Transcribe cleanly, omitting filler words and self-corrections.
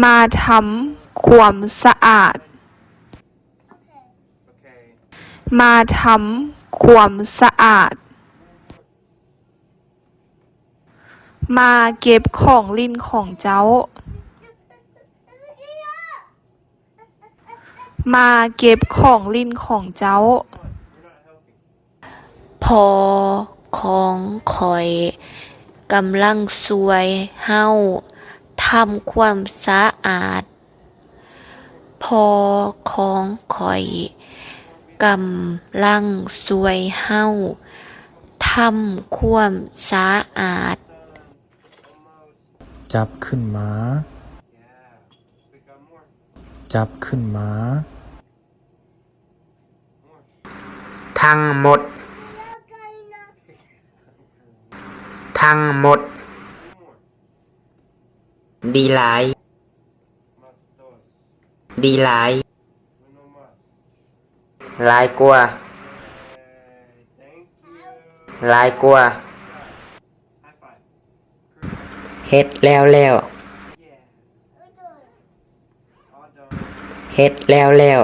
มาทำความสะอาด มาทำความสะอาด มาเก็บของเล่นของเจ้า มาเก็บของเล่นของเจ้า พอของข้อยกำลังซวยเฮาทำความสะอาด พอของข้อยกำลังซวยเฮาทำความสะอาด จับขึ้นมา จับขึ้นมา ทั้งหมด ทั้งหมด ดีหลาย ดีหลาย หลายกว่า หลายกว่า เฮ็ดแล้ว เฮ็ดแล้ว